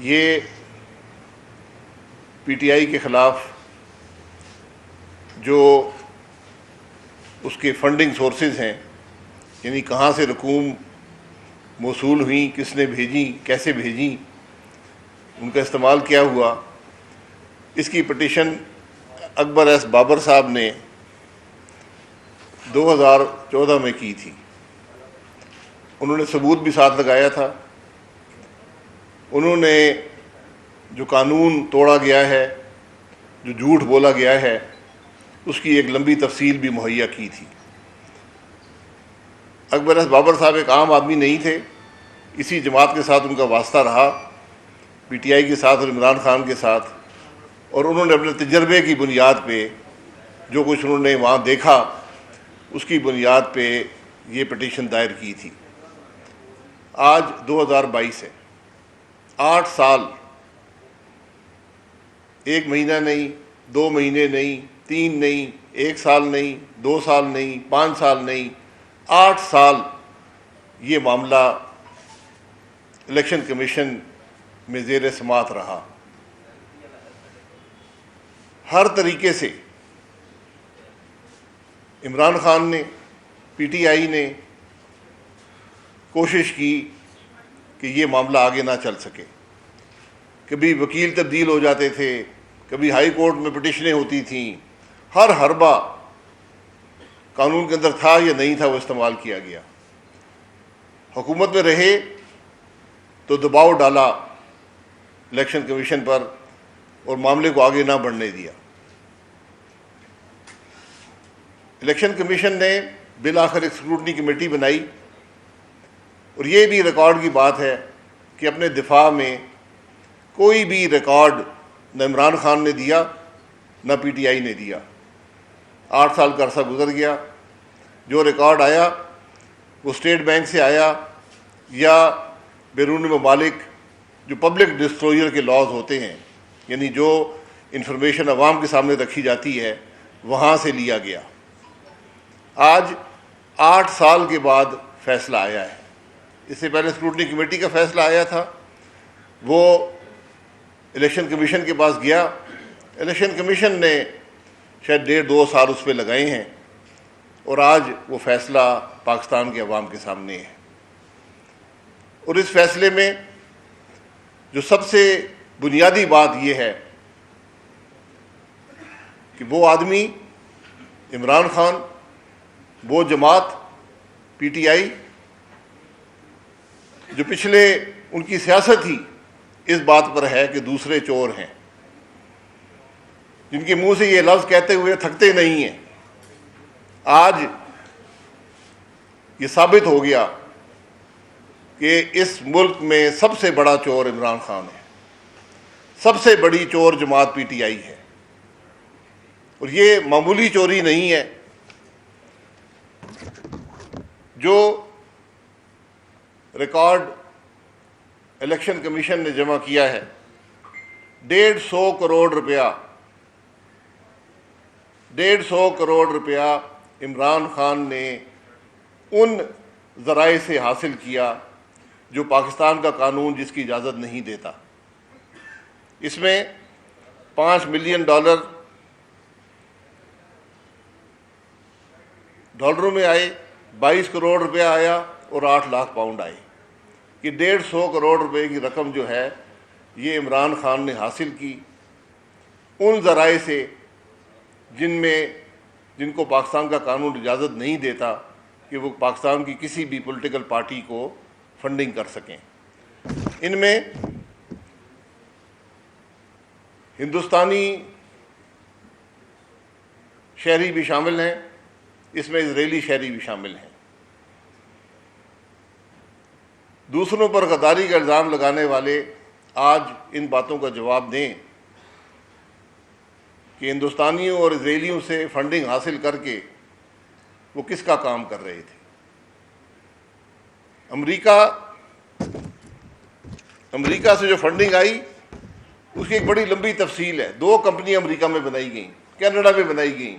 یہ P T I کے خلاف جو اس کے فنڈنگ سورسز ہیں، یعنی کہاں سے رقوم موصول ہوئیں، کس نے بھیجیں، کیسے بھیجیں، ان کا استعمال کیا ہوا، اس کی پٹیشن اکبر ایس بابر صاحب نے 2014 میں کی تھی۔ انہوں نے ثبوت بھی ساتھ لگایا تھا۔ انہوں نے جو قانون توڑا گیا ہے، جو جھوٹ بولا گیا ہے، اس کی ایک لمبی تفصیل بھی مہیا کی تھی۔ اکبر ایس بابر صاحب ایک عام آدمی نہیں تھے، اسی جماعت کے ساتھ ان کا واسطہ رہا، پی ٹی آئی کے ساتھ اور عمران خان کے ساتھ، اور انہوں نے اپنے تجربے کی بنیاد پہ جو کچھ انہوں نے وہاں دیکھا، اس کی بنیاد پہ یہ پٹیشن دائر کی تھی۔ آج 2022 ہے، 8 سال، 1 مہینہ نہیں، 2 مہینے نہیں، 3 نہیں، 1 سال نہیں، 2 سال نہیں، 5 سال نہیں، 8 سال یہ معاملہ الیکشن کمیشن میں زیر سماعت رہا۔ ہر طریقے سے عمران خان نے، پی ٹی آئی نے کوشش کی کہ یہ معاملہ آگے نہ چل سکے۔ کبھی وکیل تبدیل ہو جاتے تھے، کبھی ہائی کورٹ میں پٹیشنیں ہوتی تھیں، ہر حربہ قانون کے اندر تھا یا نہیں تھا وہ استعمال کیا گیا۔ حکومت میں رہے تو دباؤ ڈالا الیکشن کمیشن پر اور معاملے کو آگے نہ بڑھنے دیا۔ الیکشن کمیشن نے بالآخر ایک اسکروٹنی کمیٹی بنائی، اور یہ بھی ریکارڈ کی بات ہے کہ اپنے دفاع میں کوئی بھی ریکارڈ نہ عمران خان نے دیا نہ پی ٹی آئی نے دیا۔ 8 سال کا عرصہ گزر گیا، جو ریکارڈ آیا وہ اسٹیٹ بینک سے آیا یا بیرون ممالک جو پبلک ڈسکلوجر کے لاز ہوتے ہیں، یعنی جو انفارمیشن عوام کے سامنے رکھی جاتی ہے، وہاں سے لیا گیا۔ آج 8 سال کے بعد فیصلہ آیا ہے۔ اس سے پہلے اسکروٹنی کمیٹی کا فیصلہ آیا تھا، وہ الیکشن کمیشن کے پاس گیا، الیکشن کمیشن نے شاید 1.5-2 سال اس پہ لگائے ہیں، اور آج وہ فیصلہ پاکستان کے عوام کے سامنے ہے۔ اور اس فیصلے میں جو سب سے بنیادی بات یہ ہے کہ وہ آدمی عمران خان، وہ جماعت پی ٹی آئی، جو پچھلے ان کی سیاست ہی اس بات پر ہے کہ دوسرے چور ہیں، جن کے منہ سے یہ لفظ کہتے ہوئے تھکتے نہیں ہیں، آج یہ ثابت ہو گیا کہ اس ملک میں سب سے بڑا چور عمران خان ہے، سب سے بڑی چور جماعت پی ٹی آئی ہے۔ اور یہ معمولی چوری نہیں ہے۔ جو ریکارڈ الیکشن کمیشن نے جمع کیا ہے، 150 کروڑ روپیہ، 150 کروڑ روپیہ عمران خان نے ان ذرائع سے حاصل کیا جو پاکستان کا قانون جس کی اجازت نہیں دیتا۔ اس میں $5 ملین ڈالروں میں آئے، 22 کروڑ روپیہ آیا، اور 8 لاکھ پاؤنڈ آئے۔ یہ 150 کروڑ روپے کی رقم جو ہے یہ عمران خان نے حاصل کی ان ذرائع سے جن کو پاکستان کا قانون اجازت نہیں دیتا کہ وہ پاکستان کی کسی بھی پولیٹیکل پارٹی کو فنڈنگ کر سکیں۔ ان میں ہندوستانی شہری بھی شامل ہیں، اس میں اسرائیلی شہری بھی شامل ہیں۔ دوسروں پر غداری کا الزام لگانے والے آج ان باتوں کا جواب دیں کہ ہندوستانیوں اور اسرائیلیوں سے فنڈنگ حاصل کر کے وہ کس کا کام کر رہے تھے۔ امریکہ سے جو فنڈنگ آئی اس کی ایک بڑی لمبی تفصیل ہے۔ 2 کمپنیاں امریکہ میں بنائی گئیں، کینیڈا میں بنائی گئیں،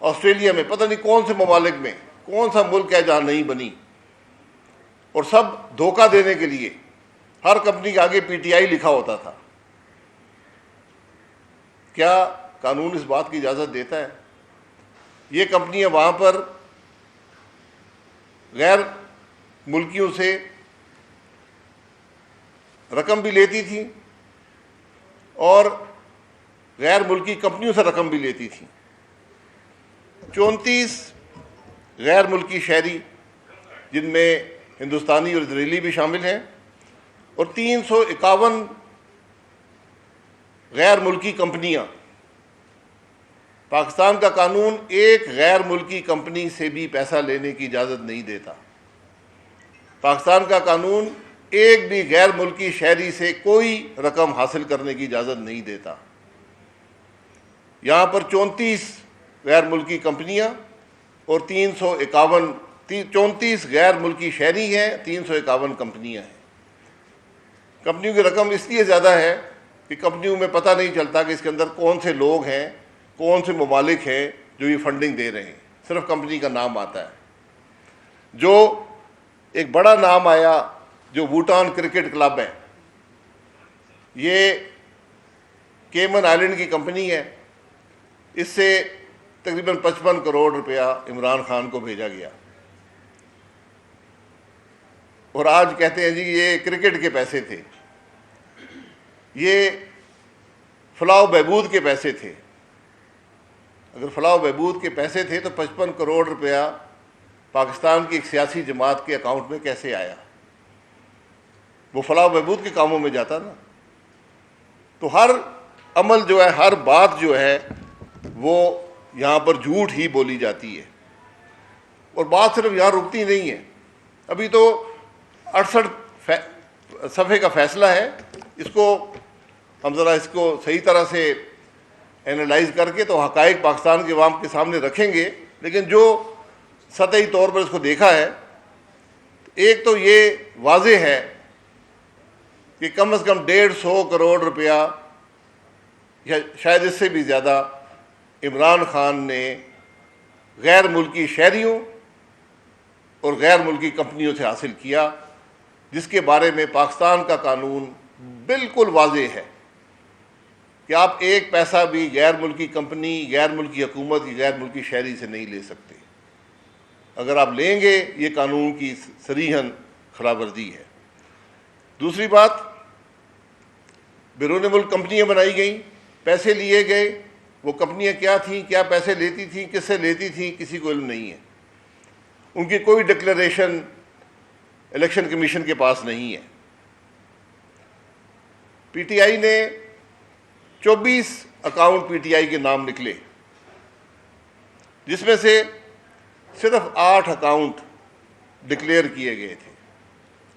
آسٹریلیا میں، پتہ نہیں کون سے ممالک میں، کون سا ملک ہے جہاں نہیں بنی، اور سب دھوکہ دینے کے لیے ہر کمپنی کے آگے PTI لکھا ہوتا تھا. کیا قانون اس بات کی اجازت دیتا ہے؟ یہ کمپنیاں وہاں پر غیر ملکیوں سے رقم بھی لیتی تھیں اور غیر ملکی کمپنیوں سے رقم بھی لیتی تھیں. 34 غیر ملکی شہری جن میں ہندوستانی اور اسرائیلی بھی شامل ہیں اور 351 غیر ملکی کمپنیاں. پاکستان کا قانون ایک غیر ملکی کمپنی سے بھی پیسہ لینے کی اجازت نہیں دیتا. پاکستان کا قانون ایک بھی غیر ملکی شہری سے کوئی رقم حاصل کرنے کی اجازت نہیں دیتا. یہاں پر 34 غیر ملکی کمپنیاں اور 34 غیر ملکی شہری ہیں, 351 کمپنیاں ہیں. کمپنیوں کی رقم اس لیے زیادہ ہے کہ کمپنیوں میں پتہ نہیں چلتا کہ اس کے اندر کون سے لوگ ہیں, کون سے ممالک ہیں جو یہ فنڈنگ دے رہے ہیں. صرف کمپنی کا نام آتا ہے. جو ایک بڑا نام آیا جو بھوٹان کرکٹ کلب ہے, یہ کیمن آئلینڈ کی کمپنی ہے. اس سے تقریباً 55 کروڑ روپیہ عمران خان کو بھیجا گیا اور آج کہتے ہیں جی یہ کرکٹ کے پیسے تھے, یہ فلاح و بہبود کے پیسے تھے. اگر فلاح و بہبود کے پیسے تھے تو 55 کروڑ روپیہ پاکستان کی ایک سیاسی جماعت کے اکاؤنٹ میں کیسے آیا؟ وہ فلاح و بہبود کے کاموں میں جاتا نا. تو ہر عمل جو ہے, ہر بات جو ہے وہ یہاں پر جھوٹ ہی بولی جاتی ہے. اور بات صرف یہاں رکتی نہیں ہے. ابھی تو 68 صفحے کا فیصلہ ہے, اس کو ہم ذرا اس کو صحیح طرح سے اینالائز کر کے تو حقائق پاکستان کے عوام کے سامنے رکھیں گے. لیکن جو سطحی طور پر اس کو دیکھا ہے, ایک تو یہ واضح ہے کہ کم از کم 150 کروڑ روپیہ یا شاید اس سے بھی زیادہ عمران خان نے غیر ملکی شہریوں اور غیر ملکی کمپنیوں سے حاصل کیا, جس کے بارے میں پاکستان کا قانون بالکل واضح ہے کہ آپ ایک پیسہ بھی غیر ملکی کمپنی, غیر ملکی حکومت کی غیر ملکی شہری سے نہیں لے سکتے. اگر آپ لیں گے یہ قانون کی صریحاً خلاف ورزی ہے. دوسری بات, بیرون ملک کمپنیاں بنائی گئیں, پیسے لیے گئے. وہ کمپنیاں کیا تھیں, کیا پیسے لیتی تھیں, کس سے لیتی تھیں, کسی کو علم نہیں ہے. ان کی کوئی ڈکلیریشن الیکشن کمیشن کے پاس نہیں ہے. PTI نے 24 اکاؤنٹ PTI کے نام نکلے, جس میں سے صرف 8 اکاؤنٹ ڈکلیئر کیے گئے تھے.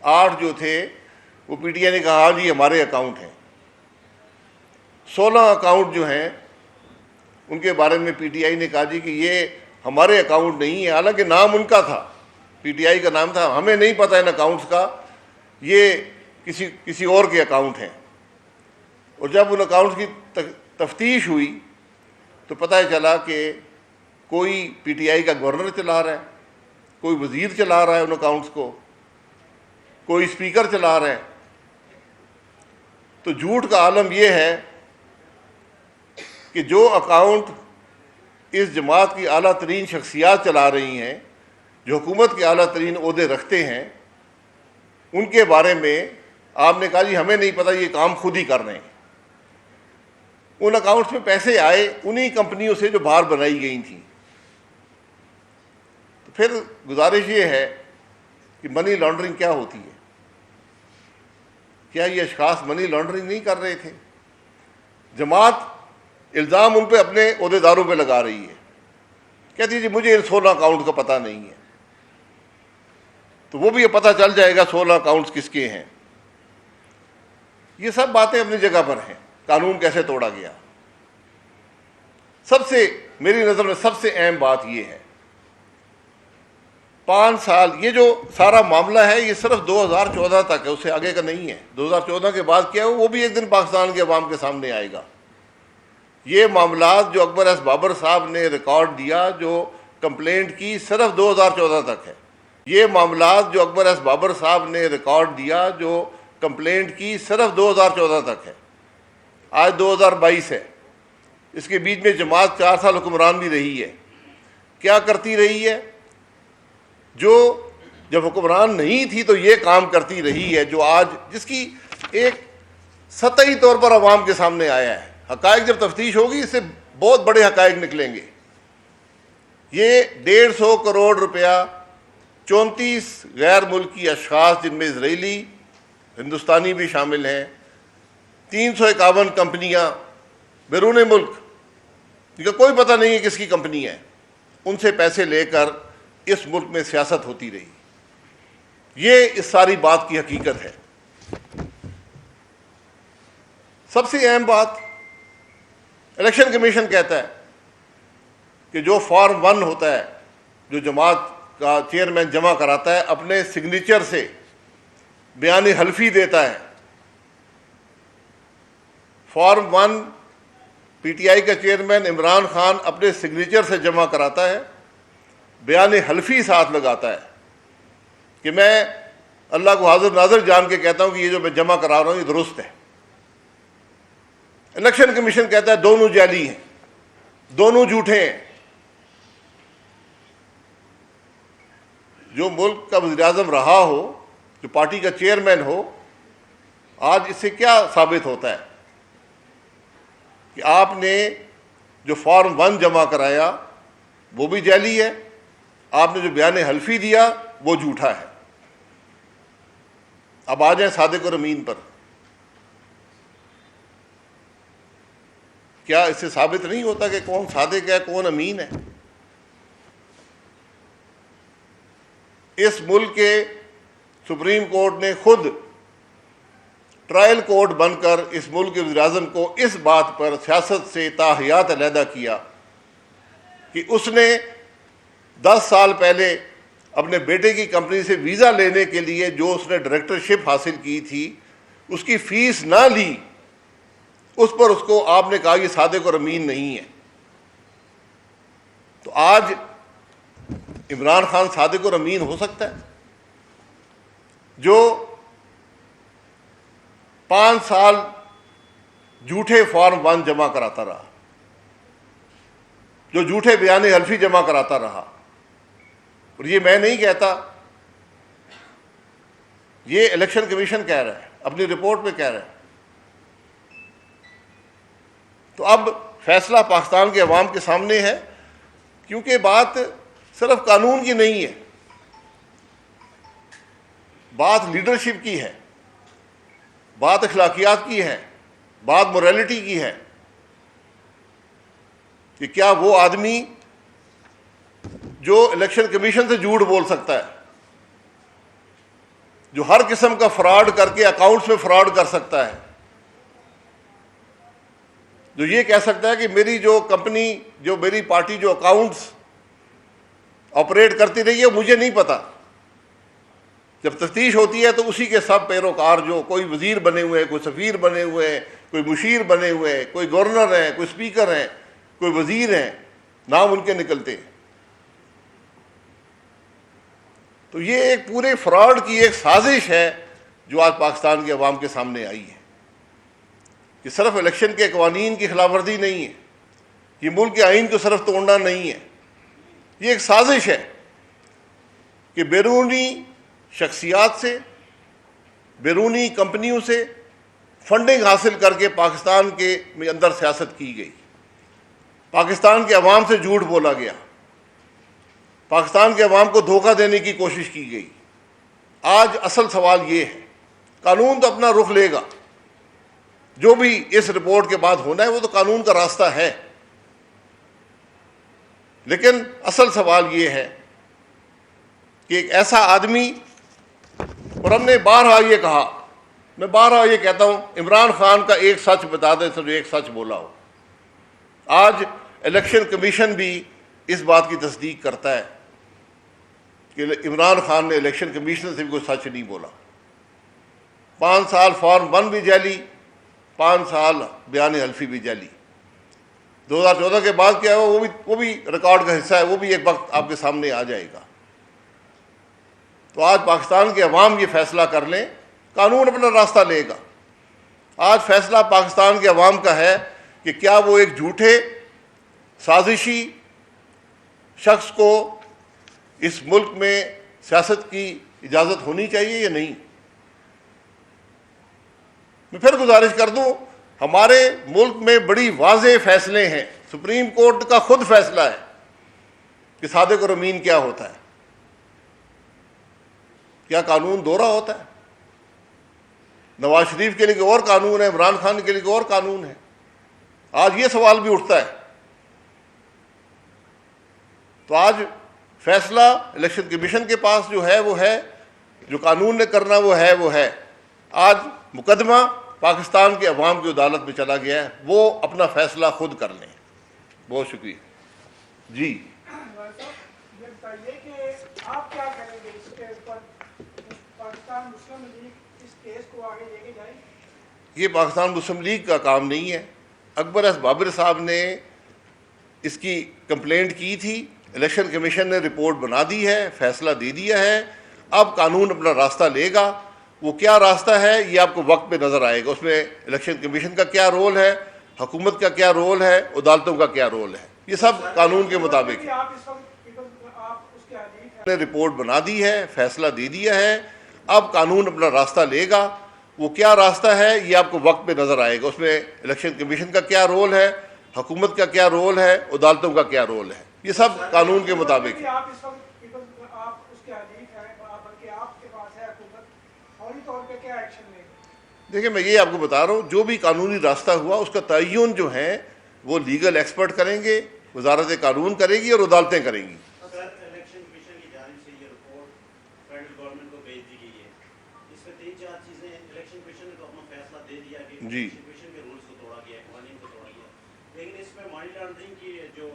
8 جو تھے وہ PTI نے کہا ہاں جی ہمارے اکاؤنٹ ہیں. 16 اکاؤنٹ جو ہیں ان کے بارے میں PTI نے کہا جی کہ یہ ہمارے اکاؤنٹ نہیں ہے, حالانکہ نام ان کا تھا, PTI کا نام تھا, ہمیں نہیں پتہ ان اکاؤنٹس کا, یہ کسی اور کے اکاؤنٹ ہیں. اور جب ان اکاؤنٹس کی تفتیش ہوئی تو پتہ چلا کہ کوئی PTI کا گورنر چلا رہا ہے, کوئی وزیر چلا رہا ہے ان اکاؤنٹس کو, کوئی اسپیکر چلا رہا ہے. تو جھوٹ کا عالم یہ ہے کہ جو اکاؤنٹ اس جماعت کی اعلیٰ ترین شخصیات چلا رہی ہیں, جو حکومت کے اعلیٰ ترین عہدے رکھتے ہیں, ان کے بارے میں آپ نے کہا جی ہمیں نہیں پتہ, یہ کام خود ہی کر رہے ہیں. ان اکاؤنٹس میں پیسے آئے انہی کمپنیوں سے جو باہر بنائی گئی تھیں. تو پھر گزارش یہ ہے کہ منی لانڈرنگ کیا ہوتی ہے؟ کیا یہ اشخاص منی لانڈرنگ نہیں کر رہے تھے؟ جماعت الزام ان پہ اپنے عہدیداروں پہ لگا رہی ہے, کہتی ہے جی مجھے ان 16 اکاؤنٹ کا پتہ نہیں ہے. تو وہ بھی یہ پتہ چل جائے گا 16 اکاؤنٹس کس کے ہیں. یہ سب باتیں اپنی جگہ پر ہیں. قانون کیسے توڑا گیا؟ سب سے میری نظر میں سب سے اہم بات یہ ہے, 5 سال یہ جو سارا معاملہ ہے یہ صرف 2014 تک ہے, اس سے آگے کا نہیں ہے. 2014 کے بعد کیا ہو وہ بھی ایک دن پاکستان کے عوام کے سامنے آئے گا. یہ معاملات جو اکبر ایس بابر صاحب نے ریکارڈ دیا, جو کمپلینٹ کی, صرف 2014 تک ہے. یہ معاملات جو اکبر ایس بابر صاحب نے ریکارڈ دیا, جو کمپلینٹ کی صرف 2014 تک ہے، آج 2022 ہے، اس کے بیچ میں جماعت 4 سال حکمران بھی رہی ہے. کیا کرتی رہی ہے؟ جو جب حکمران نہیں تھی تو یہ کام کرتی رہی ہے جو آج جس کی ایک سطحی طور پر عوام کے سامنے آیا ہے. حقائق جب تفتیش ہوگی اس سے بہت بڑے حقائق نکلیں گے. یہ 150 کروڑ روپیہ 34 غیر ملکی اشخاص جن میں اسرائیلی ہندوستانی بھی شامل ہیں، 351 کمپنیاں بیرون ملک جن کا کوئی پتہ نہیں ہے کس کی کمپنی ہے، ان سے پیسے لے کر اس ملک میں سیاست ہوتی رہی. یہ اس ساری بات کی حقیقت ہے. سب سے اہم بات، الیکشن کمیشن کہتا ہے کہ جو فارم 1 ہوتا ہے جو جماعت کا چیئرمین جمع کراتا ہے اپنے سگنیچر سے بیان حلفی دیتا ہے. فارم 1 پی ٹی آئی کا چیئرمین عمران خان اپنے سگنیچر سے جمع کراتا ہے، بیان حلفی ساتھ لگاتا ہے کہ میں اللہ کو حاضر ناظر جان کے کہتا ہوں کہ یہ جو میں جمع کرا رہا ہوں یہ درست ہے. الیکشن کمیشن کہتا ہے دونوں جعلی ہیں، دونوں جھوٹے ہیں. جو ملک کا وزیر اعظم رہا ہو، جو پارٹی کا چیئرمین ہو، آج اس سے کیا ثابت ہوتا ہے کہ آپ نے جو فارم 1 جمع کرایا وہ بھی جعلی ہے، آپ نے جو بیان حلفی دیا وہ جھوٹا ہے. اب آ جائیں صادق اور امین پر. کیا اس سے ثابت نہیں ہوتا کہ کون صادق ہے کون امین ہے؟ اس ملک کے سپریم کورٹ نے خود ٹرائل کورٹ بن کر اس ملک کے وزیر اعظم کو اس بات پر سیاست سے تاحیات علیحدہ کیا کہ اس نے 10 سال پہلے اپنے بیٹے کی کمپنی سے ویزا لینے کے لیے جو اس نے ڈائریکٹرشپ حاصل کی تھی اس کی فیس نہ لی، اس پر اس کو آپ نے کہا یہ صادق اور امین نہیں ہے. تو آج عمران خان صادق اور امین ہو سکتا ہے جو 5 سال جھوٹے فارم 1 جمع کراتا رہا، جو جھوٹے بیان حلفی جمع کراتا رہا؟ اور یہ میں نہیں کہتا، یہ الیکشن کمیشن کہہ رہا ہے، اپنی رپورٹ میں کہہ رہا ہے. تو اب فیصلہ پاکستان کے عوام کے سامنے ہے، کیونکہ بات صرف قانون کی نہیں ہے، بات لیڈرشپ کی ہے، بات اخلاقیات کی ہے، بات موریلٹی کی ہے کہ کیا وہ آدمی جو الیکشن کمیشن سے جھوٹ بول سکتا ہے، جو ہر قسم کا فراڈ کر کے اکاؤنٹس میں فراڈ کر سکتا ہے، جو یہ کہہ سکتا ہے کہ میری جو کمپنی، جو میری پارٹی جو اکاؤنٹس آپریٹ کرتی رہی ہے مجھے نہیں پتا، جب تفتیش ہوتی ہے تو اسی کے سب پیروکار جو کوئی وزیر بنے ہوئے ہیں، کوئی سفیر بنے ہوئے ہیں، کوئی مشیر بنے ہوئے ہیں، کوئی گورنر ہیں، کوئی اسپیکر ہیں، کوئی وزیر ہیں، نام ان کے نکلتے ہیں. تو یہ ایک پورے فراڈ کی ایک سازش ہے جو آج پاکستان کے عوام کے سامنے آئی ہے. یہ صرف الیکشن کے قوانین کی خلاف ورزی نہیں ہے، یہ ملک کے آئین کو صرف توڑنا نہیں ہے، یہ ایک سازش ہے کہ بیرونی شخصیات سے، بیرونی کمپنیوں سے فنڈنگ حاصل کر کے پاکستان کے اندر سیاست کی گئی، پاکستان کے عوام سے جھوٹ بولا گیا، پاکستان کے عوام کو دھوکہ دینے کی کوشش کی گئی. آج اصل سوال یہ ہے، قانون تو اپنا رخ لے گا، جو بھی اس رپورٹ کے بعد ہونا ہے وہ تو قانون کا راستہ ہے، لیکن اصل سوال یہ ہے کہ ایک ایسا آدمی، اور ہم نے بارہا یہ کہا، میں بارہا یہ کہتا ہوں، عمران خان کا ایک سچ بتا دے تو ایک سچ بولا ہو. آج الیکشن کمیشن بھی اس بات کی تصدیق کرتا ہے کہ عمران خان نے الیکشن کمیشن سے بھی کوئی سچ نہیں بولا. 5 سال فارم 1 بھی جعلی، 5 سال بیان حلفی بھی جعلی. 2014 کے بعد کیا ہوا وہ بھی ریکارڈ کا حصہ ہے، وہ بھی ایک وقت آپ کے سامنے آ جائے گا. تو آج پاکستان کے عوام یہ فیصلہ کر لیں قانون اپنا راستہ لے گا۔ آج فیصلہ پاکستان کے عوام کا ہے کہ کیا وہ ایک جھوٹے سازشی شخص کو اس ملک میں سیاست کی اجازت ہونی چاہیے یا نہیں۔ میں پھر گزارش کر دوں، ہمارے ملک میں بڑی واضح فیصلے ہیں، سپریم کورٹ کا خود فیصلہ ہے کہ صادق اور امین کیا ہوتا ہے۔ کیا قانون دوہرا ہوتا ہے؟ نواز شریف کے لیے کوئی اور قانون ہے، عمران خان کے لیے کوئی اور قانون ہے۔ آج یہ سوال بھی اٹھتا ہے۔ تو آج فیصلہ الیکشن کمیشن کے پاس جو ہے وہ ہے، جو قانون نے کرنا وہ ہے۔ آج مقدمہ پاکستان کے عوام کی عدالت میں چلا گیا ہے، وہ اپنا فیصلہ خود کر لیں۔ بہت شکریہ جی۔ یہ بتائیے کہ آپ کیا کریں گے اس کے اوپر؟ پاکستان مسلم لیگ اس کیس کو آگے لے کے جائے؟ یہ پاکستان مسلم لیگ کا کام نہیں ہے۔ اکبر ایس بابر صاحب نے اس کی کمپلینٹ کی تھی، الیکشن کمیشن نے رپورٹ بنا دی ہے، فیصلہ دے دیا ہے۔ اب قانون اپنا راستہ لے گا، وہ کیا راستہ ہے یہ آپ کو وقت پہ نظر آئے گا۔ اس میں الیکشن کمیشن کا کیا رول ہے، حکومت کا کیا رول ہے، عدالتوں کا کیا رول ہے، یہ سب قانون کے مطابق ہے۔ نے رپورٹ بنا دی ہے، فیصلہ دے دیا ہے، اب قانون اپنا راستہ لے گا۔ وہ کیا راستہ ہے یہ آپ کو وقت پہ نظر آئے گا۔ اس میں الیکشن کمیشن کا کیا رول ہے، حکومت کا کیا رول ہے، عدالتوں کا کیا رول ہے، یہ سب قانون کے مطابق ہے۔ دیکھیں میں یہ آپ کو بتا رہا ہوں، جو بھی قانونی راستہ ہوا اس کا تعین جو ہے وہ لیگل ایکسپرٹ کریں گے، وزارت قانون کرے گی اور عدالتیں کریں گی۔ الیکشن کمیشن کی جانب سے یہ رپورٹ فیڈرل گورنمنٹ کو بھیج دی گئی ہے، اس میں 3-4 چیزیں الیکشن کمیشن نے تو اپنا فیصلہ دے دیا کہ الیکشن کمیشن کے رولز کو توڑا گیا ہے، قوانین کو توڑا گیا ہے، لیکن اس میں منی لانڈرنگ کی جو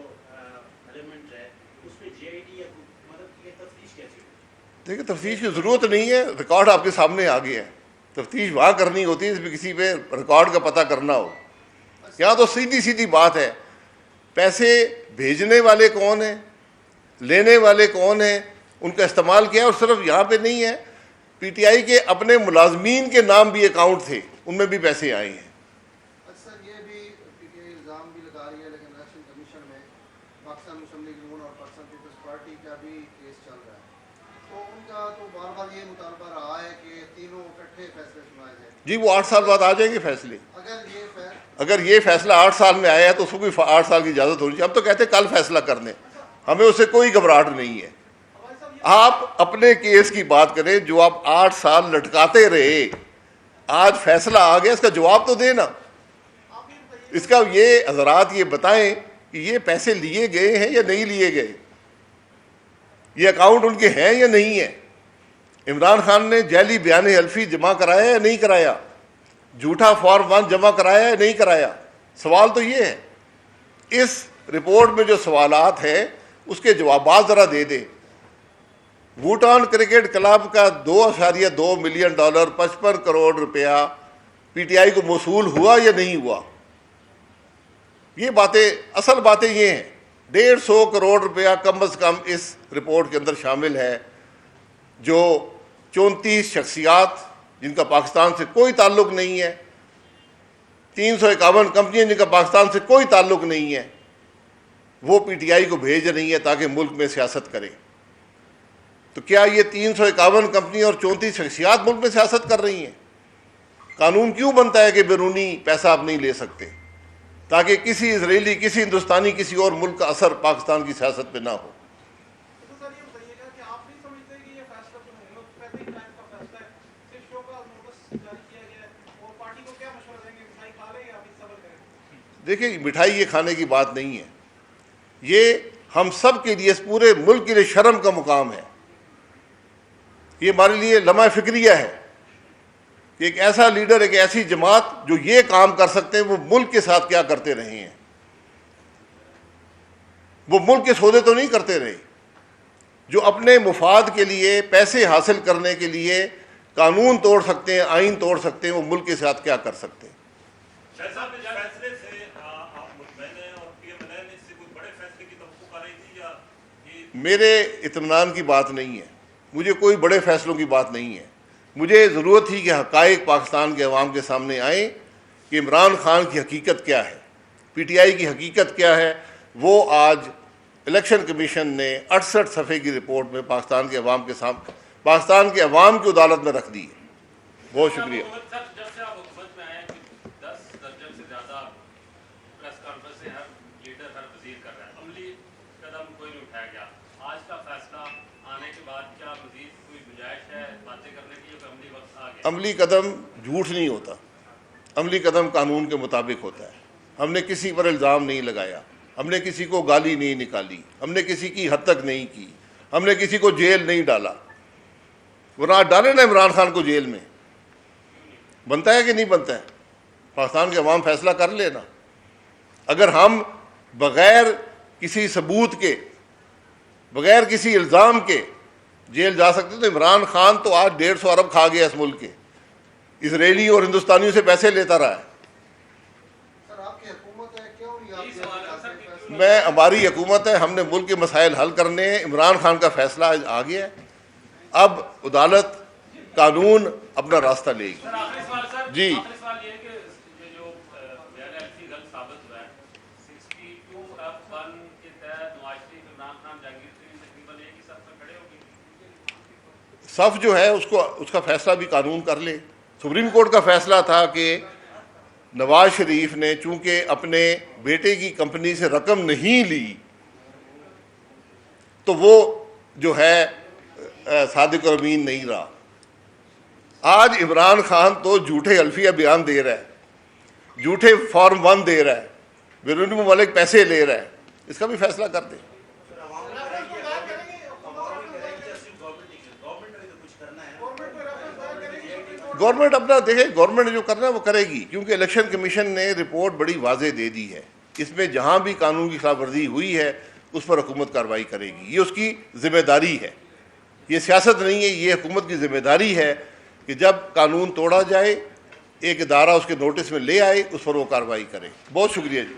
ایلیمنٹ ہے اس میں جی آئی ٹی یا مطلب یہ تفتیش کیسے ہوگی؟ دیکھیں تفتیش کی ضرورت نہیں ہے، ریکارڈ آپ کے سامنے آ گیا ہے۔ تفتیش وہاں کرنی ہوتی ہے جس پہ کسی پہ ریکارڈ کا پتہ کرنا ہو۔ یہاں تو سیدھی بات ہے، پیسے بھیجنے والے کون ہیں، لینے والے کون ہیں، ان کا استعمال کیا ہے، اور صرف یہاں پہ نہیں ہے، پی ٹی آئی کے اپنے ملازمین کے نام بھی اکاؤنٹ تھے، ان میں بھی پیسے آئے ہیں۔ اکثر یہ بھی پی ٹی آئی الزام بھی لگا رہی ہے، لیکن الیکشن کمیشن میں پاکستان مسلم لیگ نون اور پاکستان پیپلز پارٹی کا بھی کیس چل رہا ہے، تو ان کا تو بار بار یہ مطالبہ رہا ہے کہ تینوں اکٹھے فیصلے سنائے جائیں۔ جی وہ 8 سال بعد آ جائیں گے فیصلے۔ اگر یہ فیصلہ 8 سال میں آیا ہے تو اس کو کوئی 8 سال کی اجازت ہونی چاہیے۔ ہم تو کہتے ہیں کل فیصلہ کر دیں، ہمیں اس سے کوئی گھبراہٹ نہیں ہے۔ آپ اپنے کیس کی بات کریں جو آپ 8 سال لٹکاتے رہے، آج فیصلہ آ گیا، اس کا جواب تو دیں نا۔ اس کا یہ حضرات یہ بتائیں کہ یہ پیسے لیے گئے ہیں یا نہیں لیے گئے، یہ اکاؤنٹ ان کے ہیں یا نہیں ہیں۔ عمران خان نے جعلی بیان حلفی جمع کرایا یا نہیں کرایا، جھوٹا فارم 1 جمع کرایا یا نہیں کرایا، سوال تو یہ ہے۔ اس رپورٹ میں جو سوالات ہیں اس کے جوابات ذرا دے دیں۔ بھوٹان کرکٹ کلب کا $2.2 ملین 55 کروڑ روپیہ پی ٹی آئی کو موصول ہوا یا نہیں ہوا، یہ باتیں، اصل باتیں یہ ہیں۔ 150 کروڑ روپیہ کم از کم اس رپورٹ کے اندر شامل ہے، جو 34 شخصیات جن کا پاکستان سے کوئی تعلق نہیں ہے، 351 کمپنیاں جن کا پاکستان سے کوئی تعلق نہیں ہے، وہ پی ٹی آئی کو بھیج رہی ہیں تاکہ ملک میں سیاست کریں۔ تو کیا یہ 351 کمپنی اور 34 شخصیات ملک میں سیاست کر رہی ہیں؟ قانون کیوں بنتا ہے کہ بیرونی پیسہ آپ نہیں لے سکتے، تاکہ کسی اسرائیلی، کسی ہندوستانی، کسی اور ملک کا اثر پاکستان کی سیاست پہ نہ ہو۔ دیکھیں مٹھائی یہ کھانے کی بات نہیں ہے، یہ ہم سب کے لیے، اس پورے ملک کے لیے شرم کا مقام ہے۔ یہ ہمارے لیے لمحہ فکریہ ہے کہ ایک ایسا لیڈر، ایک ایسی جماعت جو یہ کام کر سکتے ہیں، وہ ملک کے ساتھ کیا کرتے رہے ہیں۔ وہ ملک کے سودے تو نہیں کرتے رہے، جو اپنے مفاد کے لیے، پیسے حاصل کرنے کے لیے قانون توڑ سکتے ہیں، آئین توڑ سکتے ہیں، وہ ملک کے ساتھ کیا کر سکتے ہیں۔ میرے اطمینان کی بات نہیں ہے، مجھے کوئی بڑے فیصلوں کی بات نہیں ہے۔ مجھے ضرورت تھی کہ حقائق پاکستان کے عوام کے سامنے آئیں کہ عمران خان کی حقیقت کیا ہے، پی ٹی آئی کی حقیقت کیا ہے۔ وہ آج الیکشن کمیشن نے 68 صفحے کی رپورٹ میں پاکستان کے عوام کے سامنے، پاکستان کے عوام کی عدالت میں رکھ دی ہے۔ بہت شکریہ۔ جب سے آپ حکومت میں آئے 10 درجن سے زیادہ پریس کانفرنسیں ہر لیڈر ہر وزیر کر رہا ہے، عملی قدم کوئی نہیں اٹھایا گیا۔ آج کا فیصلہ آنے کے بعد کیا مزید کوئی گنجائش ہے باتیں کرنے کی، یا عملی وقت آ گیا؟ عملی قدم جھوٹ نہیں ہوتا، عملی قدم قانون کے مطابق ہوتا ہے۔ ہم نے کسی پر الزام نہیں لگایا، ہم نے کسی کو گالی نہیں نکالی، ہم نے کسی کی حد تک نہیں کی، ہم نے کسی کو جیل نہیں ڈالا۔ ورنہ ڈالے نا عمران خان کو جیل میں، بنتا ہے کہ نہیں بنتا ہے؟ پاکستان کے عوام فیصلہ کر لینا۔ اگر ہم بغیر کسی ثبوت کے، بغیر کسی الزام کے جیل جا سکتے تو عمران خان تو آج 150 ارب کھا گیا اس ملک کے، اسرائیلی اور ہندوستانیوں سے پیسے لیتا رہا ہے۔ سر آپ کی حکومت ہے، کیوں نہیں آپ فیصلہ؟ میں ہماری حکومت ہے، ہم نے ملک کے مسائل حل کرنے ہیں۔ عمران خان کا فیصلہ آ گیا ہے، اب عدالت قانون اپنا راستہ لے گی۔ سر آخری سوال، سر جی آخری سوال یہ ہے کہ یہ جو بیان ایلچی غلط ثابت ہوا ہے، 62F1 کے تحت نواز شریف، عمران خان، جہانگیر ترین تقریباً ایک ہی صف میں کھڑے ہو گئے۔ صف جو ہے اس کا فیصلہ بھی قانون کر لے۔ سپریم کورٹ کا فیصلہ تھا کہ نواز شریف نے چونکہ اپنے بیٹے کی کمپنی سے رقم نہیں لی تو وہ جو ہے صادق اور امین نہیں رہا۔ آج عمران خان تو جھوٹے الفیہ بیان دے رہا ہے، جھوٹے فارم 1 دے رہا ہے، بیرونی ممالک پیسے لے رہا ہے، اس کا بھی فیصلہ کر دیں۔ گورنمنٹ اپنا دیکھے، گورنمنٹ جو کرنا ہے وہ کرے گی، کیونکہ الیکشن کمیشن نے رپورٹ بڑی واضح دے دی ہے۔ اس میں جہاں بھی قانون کی خلاف ورزی ہوئی ہے اس پر حکومت کارروائی کرے گی، یہ اس کی ذمہ داری ہے، یہ سیاست نہیں ہے، یہ حکومت کی ذمہ داری ہے کہ جب قانون توڑا جائے ایک ادارہ اس کے نوٹس میں لے آئے، اس پر وہ کارروائی کرے۔ بہت شکریہ جی۔